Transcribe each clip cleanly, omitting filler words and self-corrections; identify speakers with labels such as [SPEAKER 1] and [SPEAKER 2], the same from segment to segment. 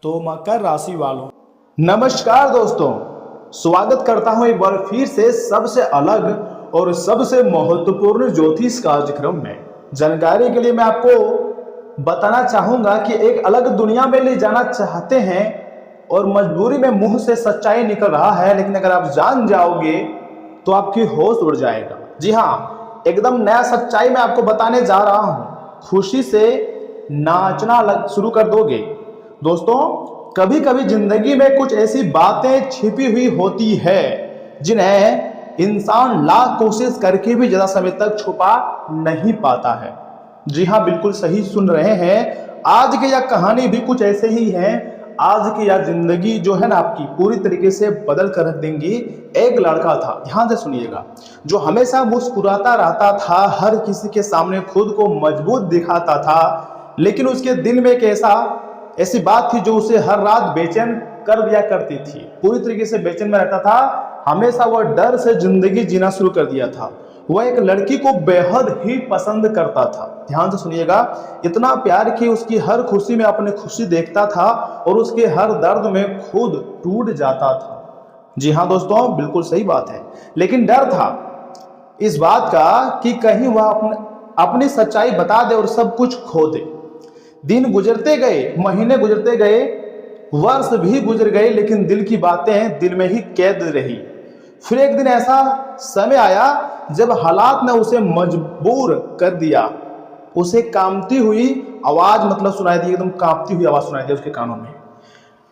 [SPEAKER 1] तो मकर राशि वालों,
[SPEAKER 2] नमस्कार दोस्तों, स्वागत करता हूं एक बार फिर से सबसे अलग और सबसे महत्वपूर्ण ज्योतिष कार्यक्रम में। जानकारी के लिए मैं आपको बताना चाहूंगा कि एक अलग दुनिया में ले जाना चाहते हैं और मजबूरी में मुंह से सच्चाई निकल रहा है, लेकिन अगर आप जान जाओगे तो आपकी होश उड़ जाएगा। जी हाँ, एकदम नया सच्चाई मैं आपको बताने जा रहा हूं। खुशी से नाचना शुरू कर दोगे। दोस्तों, कभी कभी जिंदगी में कुछ ऐसी बातें छिपी हुई होती है जिन्हें इंसान लाख कोशिश करके भी ज्यादा समय तक छुपा नहीं पाता है। जी हाँ, बिल्कुल सही सुन रहे हैं। आज की यह कहानी भी कुछ ऐसे ही है। आज की यह जिंदगी जो है ना, आपकी पूरी तरीके से बदल कर रख देंगी। एक लड़का था, ध्यान से सुनिएगा, जो हमेशा मुस्कुराता रहता था, हर किसी के सामने खुद को मजबूत दिखाता था, लेकिन उसके दिल में एक ऐसी बात थी जो उसे हर रात बेचैन कर दिया करती थी। पूरी तरीके से बेचैन में रहता था। हमेशा वह डर से जिंदगी जीना शुरू कर दिया था। वह एक लड़की को बेहद ही पसंद करता था। ध्यान से सुनिएगा, इतना प्यार कि उसकी हर खुशी में अपनी खुशी देखता था और उसके हर दर्द में खुद टूट जाता था। जी हाँ दोस्तों, बिल्कुल सही बात है। लेकिन डर था इस बात का कि कहीं वह अपनी सच्चाई बता दे और सब कुछ खो दे। दिन गुजरते गए, महीने गुजरते गए, वर्ष भी गुजर गए, लेकिन दिल की बातें दिल में ही कैद रही। फिर एक दिन ऐसा समय आया जब हालात ने उसे मजबूर कर दिया। उसे कांपती हुई आवाज सुनाई दी, एकदम कांपती हुई आवाज सुनाई दी उसके कानों में।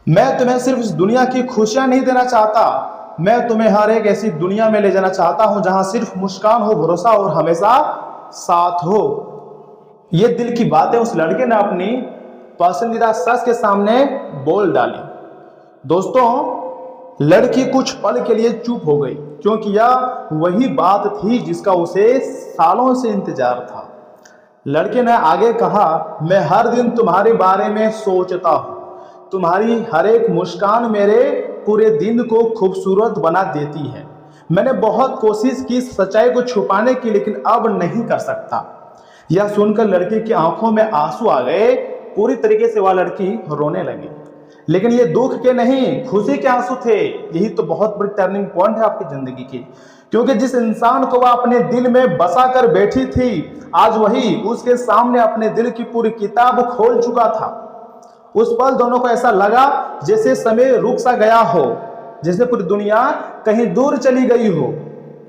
[SPEAKER 2] मैं तुम्हें सिर्फ इस दुनिया की खुशियां नहीं देना चाहता, मैं तुम्हें हर एक ऐसी दुनिया में ले जाना चाहता हूं जहां सिर्फ मुस्कान हो, भरोसा और हमेशा साथ हो। ये दिल की बातें उस लड़के ने अपनी पसंदीदा शख्स के सामने बोल डाली। दोस्तों, लड़की कुछ पल के लिए चुप हो गई, क्योंकि यह वही बात थी जिसका उसे सालों से इंतजार था। लड़के ने आगे कहा, मैं हर दिन तुम्हारे बारे में सोचता हूं। तुम्हारी हर एक मुस्कान मेरे पूरे दिन को खूबसूरत बना देती है। मैंने बहुत कोशिश की सच्चाई को छुपाने की, लेकिन अब नहीं कर सकता। यह सुनकर लड़की की आंखों में आंसू आ गए। पूरी तरीके से वह लड़की रोने लगी, लेकिन ये दुख के नहीं, खुशी के आंसू थे। यही तो बहुत बड़ी टर्निंग पॉइंट है आपकी जिंदगी की, क्योंकि जिस इंसान को वह अपने दिल में बसा कर बैठी थी, आज वही उसके सामने अपने दिल की पूरी किताब खोल चुका था। उस पल दोनों को ऐसा लगा जैसे समय रुक सा गया हो, जैसे पूरी दुनिया कहीं दूर चली गई हो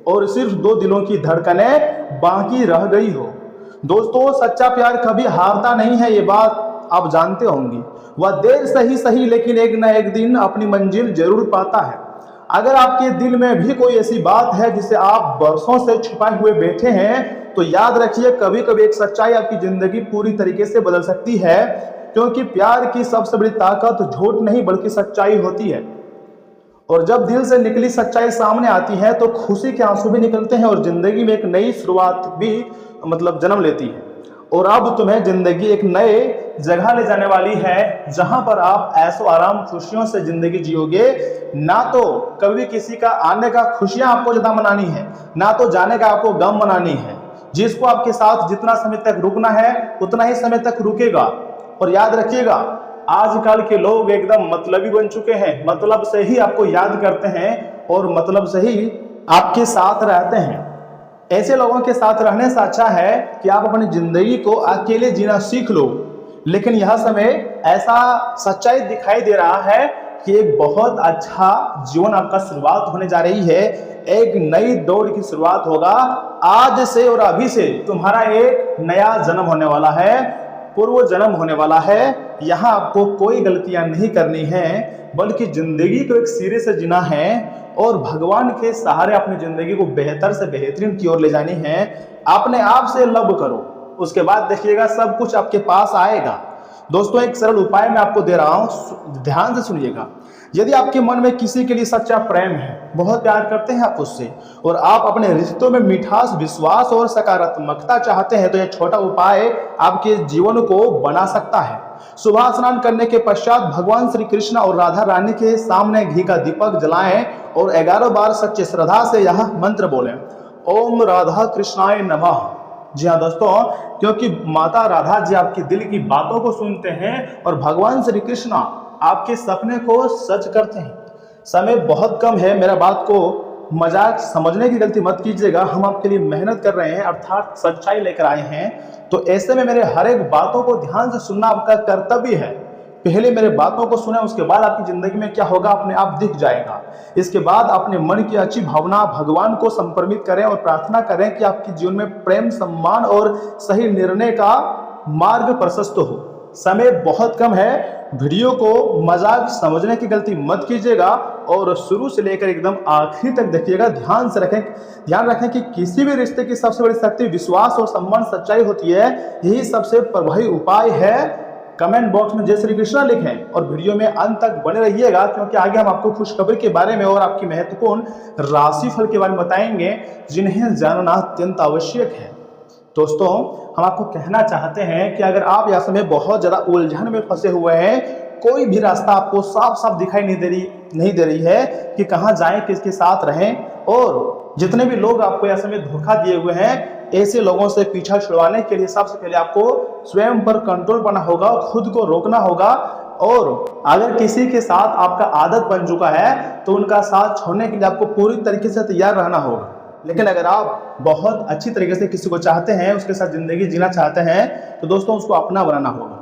[SPEAKER 2] और सिर्फ दो दिलों की धड़कनें बाकी रह गई हो। दोस्तों, सच्चा प्यार कभी हारता नहीं है, ये बात आप जानते होंगे। वह देर सही लेकिन एक न एक दिन अपनी मंजिल जरूर पाता है। अगर आपके दिल में भी कोई ऐसी बात है जिसे आप बरसों से छुपाए हुए बैठे हैं, तो याद रखिए, कभी कभी एक सच्चाई आपकी जिंदगी पूरी तरीके से बदल सकती है। क्योंकि प्यार की सबसे बड़ी ताकत झूठ नहीं बल्कि सच्चाई होती है। और जब दिल से निकली सच्चाई सामने आती है तो खुशी के आंसू भी निकलते हैं और जिंदगी में एक नई शुरुआत भी जन्म लेती है। और अब तुम्हें जिंदगी एक नए जगह ले जाने वाली है, जहां पर आप ऐशो आराम खुशियों से जिंदगी जियोगे। ना तो कभी किसी का आने का खुशियां आपको ज्यादा मनानी है, ना तो जाने का आपको गम मनानी है। जिसको आपके साथ जितना समय तक रुकना है उतना ही समय तक रुकेगा। और याद रखिएगा, आजकल के लोग एकदम मतलबी बन चुके हैं, मतलब से ही आपको याद करते हैं और मतलब से ही आपके साथ रहते हैं। ऐसे लोगों के साथ रहने से अच्छा है कि आप अपनी जिंदगी को अकेले जीना सीख लो। लेकिन यह समय ऐसा सच्चाई दिखाई दे रहा है कि एक बहुत अच्छा जीवन आपका शुरुआत होने जा रही है। एक नई दौड़ की शुरुआत होगा आज से, और अभी से तुम्हारा एक नया जन्म होने वाला है, पूर्व जन्म होने वाला है। यहाँ आपको कोई गलतियां नहीं करनी है, बल्कि जिंदगी को एक सिरे से जीना है और भगवान के सहारे अपनी जिंदगी को बेहतर से बेहतरीन की ओर ले जानी है। अपने आप से लव करो, उसके बाद देखिएगा सब कुछ आपके पास आएगा। दोस्तों, एक सरल उपाय मैं आपको दे रहा हूं, ध्यान से सुनिएगा। यदि आपके मन में किसी के लिए सच्चा प्रेम है, बहुत प्यार करते हैं आप उससे, और आप अपने रिश्तों में मिठास, विश्वास और सकारात्मकता चाहते हैं, तो यह छोटा उपाय आपके जीवन को बना सकता है। सुबह स्नान करने के पश्चात भगवान श्री कृष्ण और राधा रानी के सामने घी का दीपक जलाएं और 11 बार सच्चे श्रद्धा से यह मंत्र बोलें, ओम राधा कृष्णाय नमः। जी हाँ दोस्तों, क्योंकि माता राधा जी आपके दिल की बातों को सुनते हैं और भगवान श्री कृष्ण आपके सपने को सच करते हैं। समय बहुत कम है, मेरा बात को मजाक समझने की गलती मत कीजिएगा। हम आपके लिए मेहनत कर रहे हैं, अर्थात सच्चाई लेकर आए हैं। तो ऐसे में मेरे हर एक बातों को ध्यान से सुनना आपका कर्तव्य है। पहले मेरे बातों को सुने, उसके बाद आपकी जिंदगी में क्या होगा अपने आप दिख जाएगा। इसके बाद अपने मन की अच्छी भावना भगवान को समर्पित करें और प्रार्थना करें कि आपके जीवन में प्रेम, सम्मान और सही निर्णय का मार्ग प्रशस्त हो। समय बहुत कम है, वीडियो को मजाक समझने की गलती मत कीजिएगा और शुरू से लेकर एकदम आखिरी तक देखिएगा। ध्यान रखें कि किसी भी रिश्ते की सबसे बड़ी शक्ति विश्वास और सम्मान, सच्चाई होती है। यही सबसे प्रभावी उपाय है। कमेंट बॉक्स में जय श्री कृष्णा लिखें और वीडियो में अंत तक बने रहिएगा, क्योंकि आगे हम आपको खुशखबरी के बारे में और आपकी महत्वपूर्ण राशिफल के बारे में बताएंगे, जिन्हें जानना अत्यंत आवश्यक है। दोस्तों, हम आपको कहना चाहते हैं कि अगर आप यह समय बहुत ज़्यादा उलझन में फंसे हुए हैं, कोई भी रास्ता आपको साफ साफ दिखाई नहीं दे रही है कि कहाँ जाएं, किसके साथ रहें, और जितने भी लोग आपको यह समय धोखा दिए हुए हैं, ऐसे लोगों से पीछा छुड़वाने के लिए सबसे पहले आपको स्वयं पर कंट्रोल करना होगा, खुद को रोकना होगा। और अगर किसी के साथ आपका आदत बन चुका है तो उनका साथ छोड़ने के लिए आपको पूरी तरीके से तैयार रहना होगा। लेकिन अगर आप बहुत अच्छी तरीके से किसी को चाहते हैं, उसके साथ जिंदगी जीना चाहते हैं, तो दोस्तों उसको अपना बनाना होगा।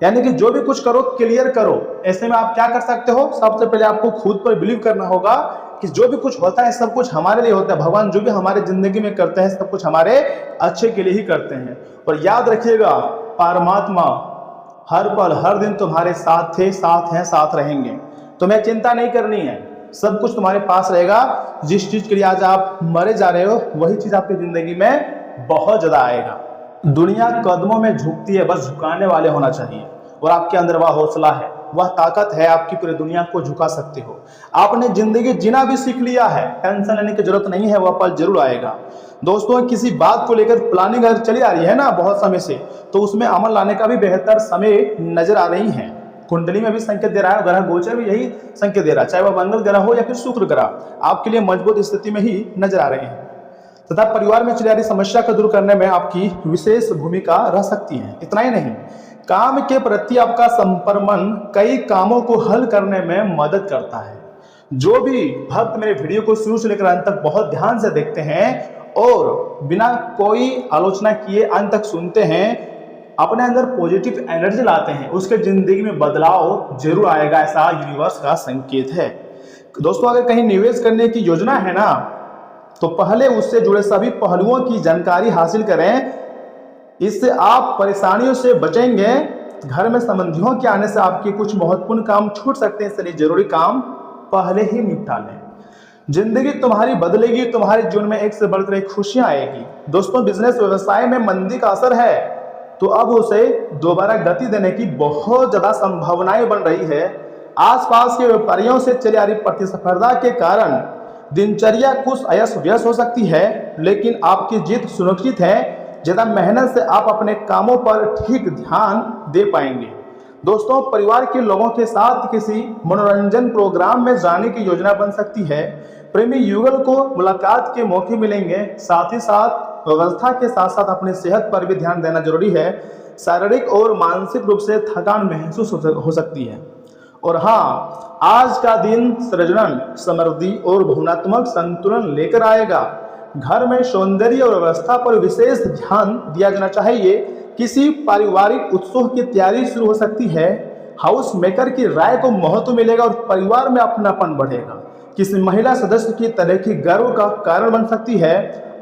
[SPEAKER 2] यानी कि जो भी कुछ करो क्लियर करो। ऐसे में आप क्या कर सकते हो, सबसे पहले आपको खुद पर बिलीव करना होगा कि जो भी कुछ होता है सब कुछ हमारे लिए होता है। भगवान जो भी हमारे जिंदगी में करते हैं सब कुछ हमारे अच्छे के लिए ही करते हैं। और याद रखिएगा, परमात्मा हर पल हर दिन तुम्हारे साथ थे, साथ हैं, साथ रहेंगे। तुम्हें चिंता नहीं करनी है, सब कुछ तुम्हारे पास रहेगा। जिस चीज के लिए आज आप मरे जा रहे हो, वही चीज आपकी जिंदगी में बहुत ज्यादा आएगा। दुनिया कदमों में झुकती है, बस झुकाने वाले होना चाहिए। और आपके अंदर वह हौसला है, वह ताकत है, आपकी पूरी दुनिया को झुका सकते हो। आपने जिंदगी जीना भी सीख लिया है, टेंशन लेने की जरूरत नहीं है, वह पल जरूर आएगा। दोस्तों, किसी बात को लेकर प्लानिंग अगर चली आ रही है ना बहुत समय से, तो उसमें अमल लाने का भी बेहतर समय नजर आ रही है। कुंडली में भी संकेत दे रहा है, ग्रह गोचर भी यही संकेत दे रहा है, चाहे वह मंगल ग्रह हो या फिर शुक्र ग्रह, आपके लिए मजबूत स्थिति में ही नजर आ रहे हैं। तथा परिवार में चली आ रही समस्या को दूर करने में आपकी विशेष भूमिका रह सकती है। इतना ही नहीं, काम के प्रति आपका समर्पण कई कामों को हल करने में मदद करता है। जो भी भक्त मेरे वीडियो को शुरू से लेकर अंत तक बहुत ध्यान से देखते हैं और बिना कोई आलोचना किए अंत तक सुनते हैं, अपने अंदर पॉजिटिव एनर्जी लाते हैं, उसके जिंदगी में बदलाव जरूर आएगा, ऐसा यूनिवर्स का संकेत है। दोस्तों, अगर कहीं निवेश करने की योजना है ना, तो पहले उससे जुड़े सभी पहलुओं की जानकारी हासिल करें। इससे आप परेशानियों से बचेंगे। घर में संबंधियों के आने से आपके कुछ महत्वपूर्ण काम छूट सकते हैं, इसलिए जरूरी काम पहले ही निपटा लें। जिंदगी तुम्हारी बदलेगी, तुम्हारे जीवन में एक से बढ़कर एक खुशियां आएगी। दोस्तों, बिजनेस व्यवसाय में मंदी का असर है, तो अब उसे दोबारा गति देने की बहुत ज्यादा संभावनाएं बन रही है। आसपास के व्यापारियों से चली आ रही प्रतिस्पर्धा के कारण दिनचर्या कुछ अयस व्यस्त हो सकती है, लेकिन आपकी जीत सुनिश्चित है। ज्यादा मेहनत से आप अपने कामों पर ठीक ध्यान दे पाएंगे। दोस्तों, परिवार के लोगों के साथ किसी मनोरंजन प्रोग्राम में जाने की योजना बन सकती है। प्रेमी युगल को मुलाकात के मौके मिलेंगे। साथ ही साथ व्यवस्था के साथ साथ अपनी सेहत पर भी ध्यान देना जरूरी है। शारीरिक और मानसिक रूप से थकान महसूस हो सकती है। और हाँ, आज का दिन सृजन, समृद्धि और भावनात्मक संतुलन लेकर आएगा। घर में सौंदर्य और व्यवस्था पर विशेष ध्यान दिया जाना चाहिए। किसी पारिवारिक उत्सव की तैयारी शुरू हो सकती है। हाउस मेकर की राय को महत्व मिलेगा और परिवार में अपनापन बढ़ेगा। किसी महिला सदस्य की तरह की गर्व का कारण बन सकती है।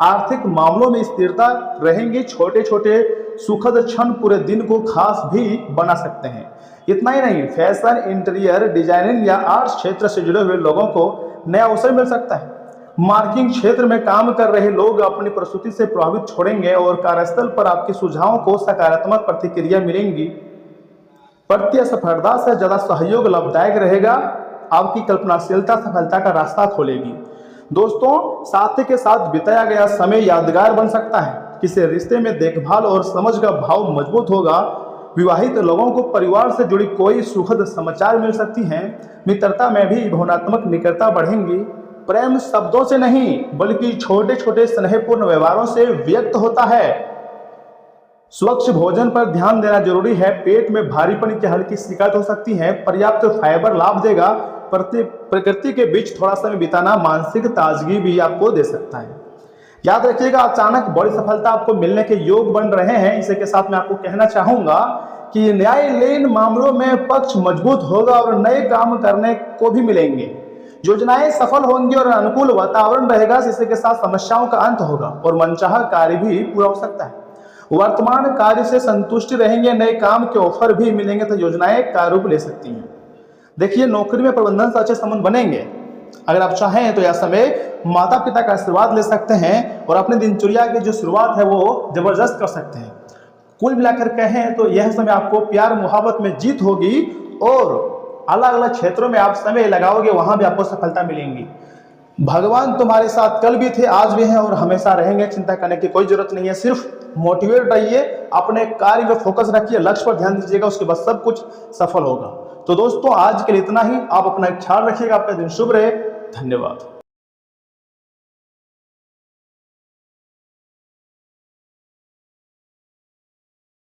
[SPEAKER 2] आर्थिक मामलों में स्थिरता रहेंगी। छोटे छोटे सुखद क्षण पूरे दिन को खास भी बना सकते हैं। इतना ही नहीं, फैशन, इंटीरियर डिजाइनिंग या आर्ट्स क्षेत्र से जुड़े हुए लोगों को नया अवसर मिल सकता है। मार्केटिंग क्षेत्र में काम कर रहे लोग अपनी प्रस्तुति से प्रभावित छोड़ेंगे और कार्यस्थल पर आपके सुझावों को सकारात्मक प्रतिक्रिया मिलेंगी। प्रतिस्पर्धा से ज्यादा सहयोग लाभदायक रहेगा। आपकी कल्पनाशीलता सफलता का रास्ता खोलेगी। दोस्तों, साथी के साथ बिताया गया समय यादगार बन सकता है। किसी रिश्ते में देखभाल और समझ का भाव मजबूत होगा। विवाहित लोगों को परिवार से जुड़ी कोई सुखद समाचार मिल सकती हैं। मित्रता में भी भावनात्मक निकटता बढ़ेंगी। प्रेम शब्दों से नहीं बल्कि छोटे छोटे स्नेहपूर्ण व्यवहारों से व्यक्त होता है। स्वच्छ भोजन पर ध्यान देना जरूरी है। पेट में भारीपन की हल्की शिकायत हो सकती है। पर्याप्त फाइबर लाभ देगा। प्रकृति के बीच थोड़ा समय बिताना मानसिक ताजगी भी आपको दे सकता है। याद रखिएगा, अचानक बड़ी सफलता आपको मिलने के योग बन रहे हैं। इसी के साथ मैं आपको कहना चाहूंगा कि न्यायालयीन मामलों में पक्ष मजबूत होगा और नए काम करने को भी मिलेंगे। योजनाएं सफल होंगी और अनुकूल वातावरण रहेगा। इसी के साथ समस्याओं का अंत होगा और मनचाहा कार्य भी पूरा हो सकता है। वर्तमान कार्य से संतुष्टि रहेंगे। नए काम के ऑफर भी मिलेंगे तो योजनाएं कार्यरूप ले सकती हैं। देखिए, नौकरी में प्रबंधन से अच्छे संबंध बनेंगे। अगर आप चाहें तो यह समय माता पिता का आशीर्वाद ले सकते हैं और अपनी दिनचर्या की जो शुरुआत है वो जबरदस्त कर सकते हैं। कुल मिलाकर कहें तो यह समय आपको प्यार मोहब्बत में जीत होगी और अलग अलग क्षेत्रों में आप समय लगाओगे, वहां भी आपको सफलता मिलेंगी। भगवान तुम्हारे साथ कल भी थे, आज भी हैं और हमेशा रहेंगे। चिंता करने की कोई जरूरत नहीं है। सिर्फ मोटिवेट रहिए, अपने कार्य में फोकस रखिए, लक्ष्य पर ध्यान दीजिएगा, उसके बाद सब कुछ सफल होगा। तो दोस्तों, आज के लिए इतना ही। आप अपना ख्याल रखिएगा। आपका दिन शुभ रहे। धन्यवाद।